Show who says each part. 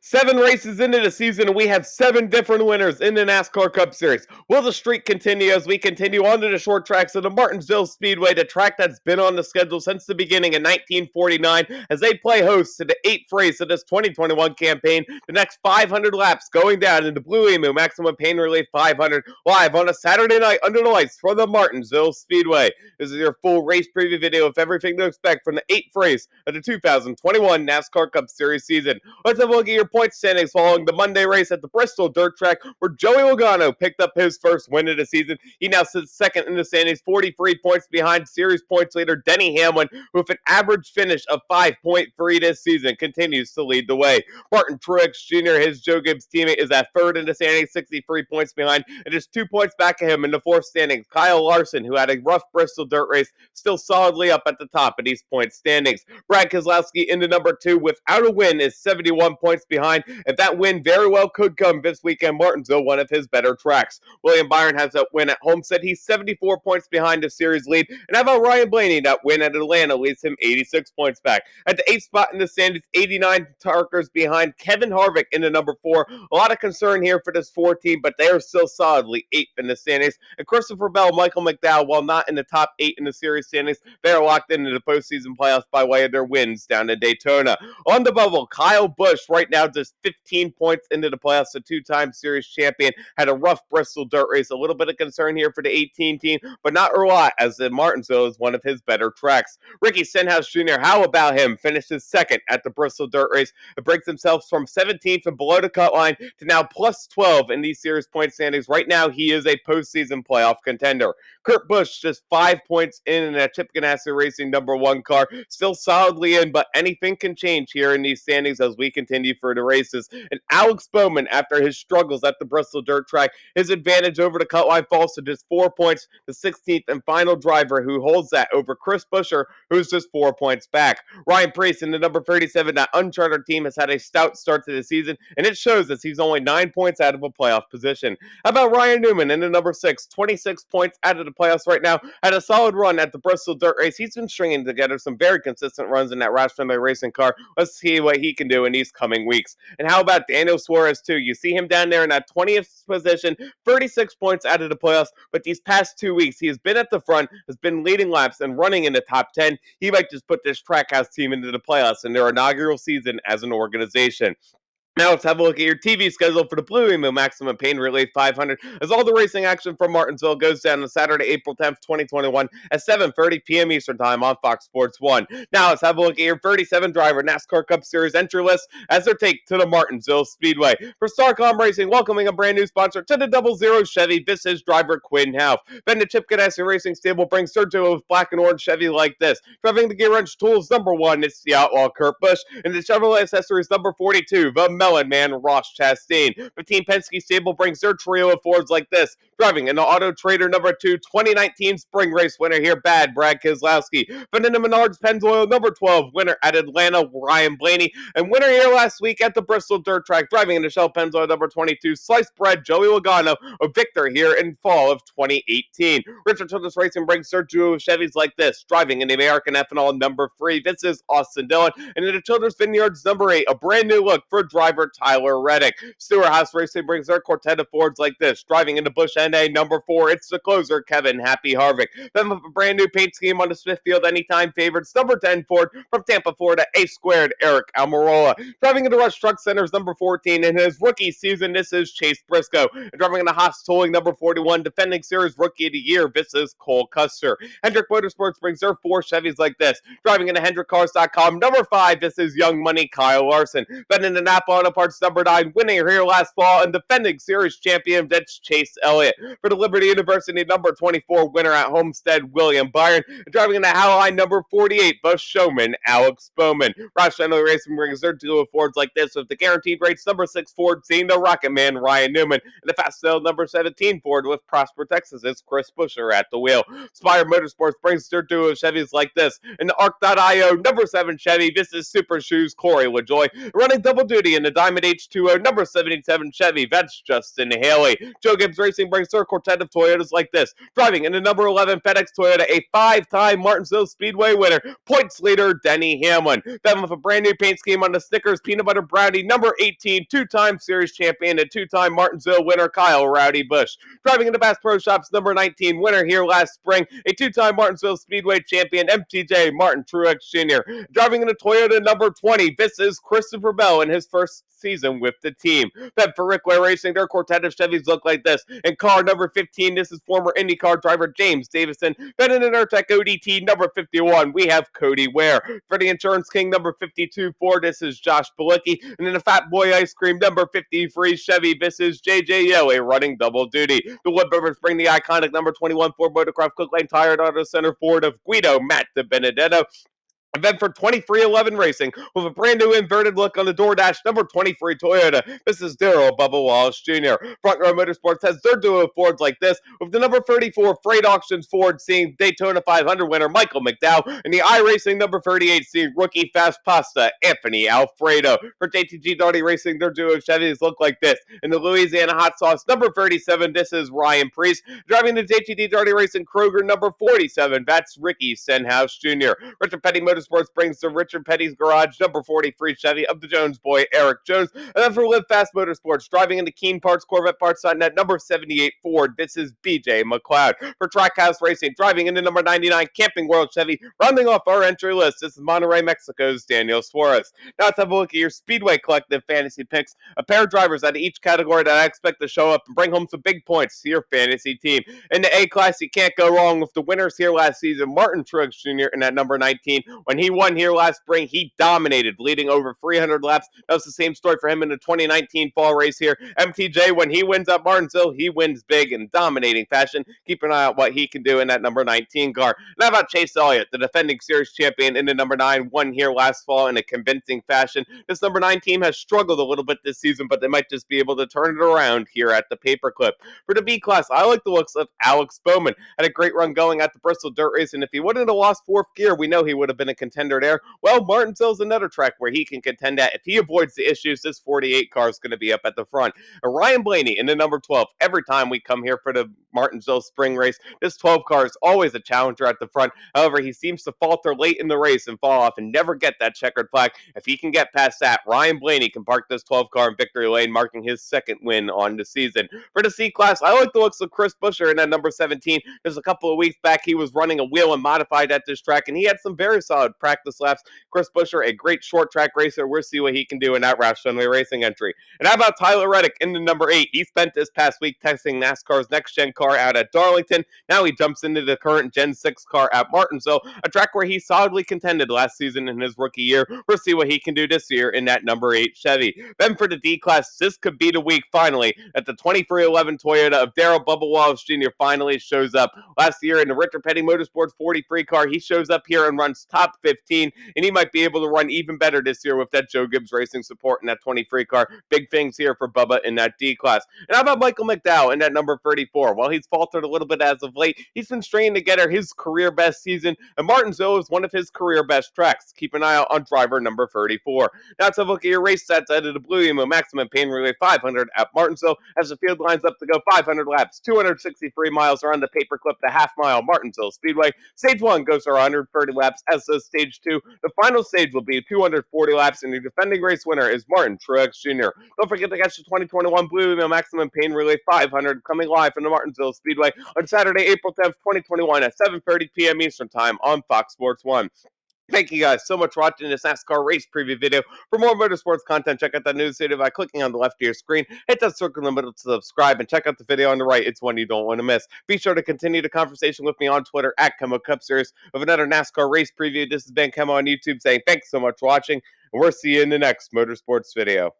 Speaker 1: 7 races into the season, and we have 7 different winners in the NASCAR Cup Series. Will the streak continue as we continue on to the short tracks of the Martinsville Speedway, the track that's been on the schedule since the beginning in 1949, as they play host to the 8th race of this 2021 campaign, the next 500 laps going down in the BlueEmu Maximum Pain Relief 500, live on a Saturday night under the lights from the Martinsville Speedway. This is your full race preview video of everything to expect from the 8th race of the 2021 NASCAR Cup Series season. Let's have a look at your point standings following the Monday race at the Bristol Dirt Track, where Joey Logano picked up his first win of the season. He now sits second in the standings, 43 points behind series points leader Denny Hamlin, who with an average finish of 5.3 this season continues to lead the way. Martin Truex Jr., his Joe Gibbs teammate, is at third in the standings, 63 points behind, and just 2 points back of him in the fourth standings. Kyle Larson, who had a rough Bristol Dirt race, still solidly up at the top of these point standings. Brad Keselowski into number 2 without a win is 71 points behind, and that win very well could come this weekend. Martinsville, one of his better tracks. William Byron has that win at Homestead. He's 74 points behind the series lead. And how about Ryan Blaney? That win at Atlanta leads him 86 points back. At the 8th spot in the standings, 89 markers behind Kevin Harvick in the number 4. A lot of concern here for this 4 team, but they are still solidly 8th in the standings. And Christopher Bell, Michael McDowell, while not in the top 8 in the series standings, they are locked into the postseason playoffs by way of their wins down in Daytona. On the bubble, Kyle Busch right now just 15 points into the playoffs, a 2-time series champion. Had a rough Bristol Dirt race. A little bit of concern here for the 18 team, but not a lot, as the Martinsville is one of his better tracks. Ricky Stenhouse Jr., how about him? Finishes second at the Bristol Dirt race. It breaks himself from 17th and below the cut line to now plus 12 in these series point standings. Right now, he is a postseason playoff contender. Kurt Busch just 5 points in a Chip Ganassi Racing number 1 car. Still solidly in, but anything can change here in these standings as we continue for the races. And Alex Bowman, after his struggles at the Bristol Dirt Track, his advantage over the cut line falls to just 4 points, the 16th and final driver who holds that over Chris Buescher, who's just 4 points back. Ryan Preece in the number 37, that uncharted team, has had a stout start to the season, and it shows as he's only 9 points out of a playoff position. How about Ryan Newman in the number 6, 26 points out of the playoffs right now, had a solid run at the Bristol Dirt race. He's been stringing together some very consistent runs in that Roush Fenway racing car. Let's see what he can do in these coming weeks. And how about Daniel Suarez too? You see him down there in that 20th position, 36 points out of the playoffs, but these past 2 weeks, he has been at the front, has been leading laps and running in the top 10. He might just put this Trackhouse team into the playoffs in their inaugural season as an organization. Now let's have a look at your TV schedule for the BlueEmu Maximum Pain Relief 500, as all the racing action from Martinsville goes down on Saturday, April 10th, 2021 at 7:30 p.m. Eastern Time on Fox Sports 1. Now let's have a look at your 37-driver NASCAR Cup Series entry list as their take to the Martinsville Speedway. For Starcom Racing, welcoming a brand new sponsor to the 00 Chevy, this is driver Quinn Houff. Then the Chip Ganassi Racing Stable brings their duo of black and orange Chevy like this. Driving the gear wrench tools number 1, it's the Outlaw Kurt Busch, and the Chevrolet accessories number 42, the Melon Man Ross Chastain. The Team Penske Stable brings their trio of Fords like this. Driving in the Auto Trader number 2, 2019 spring race winner here, Brad Keselowski. But in the Menards Pennzoil number 12, winner at Atlanta, Ryan Blaney. And winner here last week at the Bristol Dirt Track, driving in the Shell Pennzoil number 22, sliced bread, Joey Logano, a victor here in fall of 2018. Richard Childress Racing brings their duo of Chevys like this. Driving in the American Ethanol number 3, this is Austin Dillon. And in the Childress Vineyards number 8, a brand new look for driver Tyler Reddick. Stewart House Racing brings their quartet of Fords like this. Driving into Busch NA number 4, it's the closer, Kevin Happy Harvick. Then with a brand new paint scheme on the Smithfield Anytime Favorites, number 10 Ford from Tampa, Florida, A2, Eric Almirola. Driving into Rush Truck Centers number 14 in his rookie season, this is Chase Briscoe. And driving into Haas Towing number 41, defending Series Rookie of the Year, this is Cole Custer. Hendrick Motorsports brings their 4 Chevys like this. Driving into HendrickCars.com number 5, this is Young Money Kyle Larson. Then into Napa Auto Parts number 9, winning here last fall and defending series champion, that's Chase Elliott. For the Liberty University number 24, winner at Homestead, William Byron. And driving in the Howline number 48, Busch showman, Alex Bowman. Roush Fenway Racing brings their duo of Fords like this with the guaranteed rates number 6 Ford, seeing the Rocket Man, Ryan Newman. And the Fast Sale number 17 Ford with Prosper, Texas, is Chris Buescher at the wheel. Spire Motorsports brings their duo of Chevys like this. In the Arc.io number 7 Chevy, this is Super Shoes, Corey LaJoy. Running double duty in the Diamond H2O number 77 Chevy. That's Justin Haley. Joe Gibbs Racing brings their quartet of Toyotas like this. Driving in the number 11 FedEx Toyota, a 5-time Martinsville Speedway winner, points leader Denny Hamlin. Then with a brand new paint scheme on the Snickers Peanut Butter Brownie, number 18, two-time series champion and two-time Martinsville winner Kyle Rowdy Busch. Driving in the Bass Pro Shops, number 19, winner here last spring, a two-time Martinsville Speedway champion, MTJ Martin Truex Jr. Driving in a Toyota number 20, this is Christopher Bell in his first season with the team. Then for Rick Ware Racing, their quartet of Chevys look like this. In car number 15, this is former IndyCar driver James Davison. Then in an Airtech ODT number 51, we have Cody Ware. For the Insurance King number 52 Ford, this is Josh Balicki. And in the Fat Boy Ice Cream number 53 Chevy, this is JJ Yeo, running double duty. The Woodburbers bring the iconic number 21 Ford Motorcraft Cook Lane Tired Auto Center Ford of Guido Matt DiBenedetto. And then for 2311 Racing, with a brand new inverted look on the door dash, number 23 Toyota, this is Darrell Bubba Wallace Jr. Front Row Motorsports has their duo of Fords like this, with the number 34 Freight Auctions Ford seeing Daytona 500 winner Michael McDowell, and the iRacing number 38 seeing rookie Fast Pasta Anthony Alfredo. For JTG Darty Racing, their duo of Chevys look like this. In the Louisiana Hot Sauce number 37, this is Ryan Priest. Driving the JTG Darty Racing Kroger number 47, that's Ricky Stenhouse Jr. Richard Petty Motorsports brings to Richard Petty's Garage number 43 Chevy of the Jones boy Eric Jones. And then for Live Fast Motorsports, driving into Keen Parts Corvette Parts.net number 78 Ford, this is BJ McLeod. For Trackhouse Racing, driving into number 99 Camping World Chevy, rounding off our entry list, this is Monterrey, Mexico's Daniel Suarez. Now let's have a look at your Speedway Collective fantasy picks. A pair of drivers out of each category that I expect to show up and bring home some big points to your fantasy team. In the A-Class, you can't go wrong with the winners here last season, Martin Truex Jr. in at number 19. When he won here last spring, he dominated, leading over 300 laps. That was the same story for him in the 2019 fall race here. MTJ, when he wins at Martinsville, he wins big in dominating fashion. Keep an eye on what he can do in that number 19 car. And how about Chase Elliott, the defending series champion in the number 9, won here last fall in a convincing fashion. This number 9 team has struggled a little bit this season, but they might just be able to turn it around here at the paperclip. For the B-Class, I like the looks of Alex Bowman. Had a great run going at the Bristol Dirt Race, and if he wouldn't have lost fourth gear, we know he would have been a contender there. Well, Martinsville's another track where he can contend at. If he avoids the issues, this 48 car is going to be up at the front. And Ryan Blaney in the number 12. Every time we come here for the Martinsville spring race, this 12 car is always a challenger at the front. However, he seems to falter late in the race and fall off and never get that checkered flag. If he can get past that, Ryan Blaney can park this 12 car in victory lane, marking his second win on the season. For the C-Class, I like the looks of Chris Buescher in that number 17. Just a couple of weeks back, he was running a wheel and modified at this track, and he had some very solid practice laps. Chris Buescher, a great short track racer. We'll see what he can do in that Roush Fenway Racing entry. And how about Tyler Reddick in the number 8? He spent this past week testing NASCAR's next-gen car out at Darlington. Now he jumps into the current Gen 6 car at Martinsville, a track where he solidly contended last season in his rookie year. We'll see what he can do this year in that number 8 Chevy. Then for the D-Class, this could be the week finally that the 2311 Toyota of Darrell Bubba Wallace Jr. finally shows up. Last year in the Richard Petty Motorsports 43 car, he shows up here and runs top 15, and he might be able to run even better this year with that Joe Gibbs Racing support in that 23 car. Big things here for Bubba in that D-Class. And how about Michael McDowell in that number 34? While he's faltered a little bit as of late, he's been straining together his career best season, and Martinsville is one of his career best tracks. Keep an eye out on driver number 34. Now let's have a look at your race stats out of the BlueEmu Maximum Pain Relief 500 at Martinsville as the field lines up to go 500 laps, 263 miles around the paperclip, the half-mile Martinsville Speedway. Stage 1 goes for 130 laps, as does Stage 2. The final stage will be 240 laps, and the defending race winner is Martin Truex Jr. Don't forget to catch the 2021 BlueEmu Maximum Pain Relief 500 coming live from the Martinsville Speedway on Saturday, April 10th, 2021 at 7:30 p.m. Eastern Time on Fox Sports 1. Thank you guys so much for watching this NASCAR race preview video. For more motorsports content, check out that news video by clicking on the left of your screen. Hit that circle in the middle to subscribe, and check out the video on the right. It's one you don't want to miss. Be sure to continue the conversation with me on Twitter at KEMMO Cup Series with another NASCAR race preview. This has been KEMMO on YouTube saying thanks so much for watching, and we'll see you in the next motorsports video.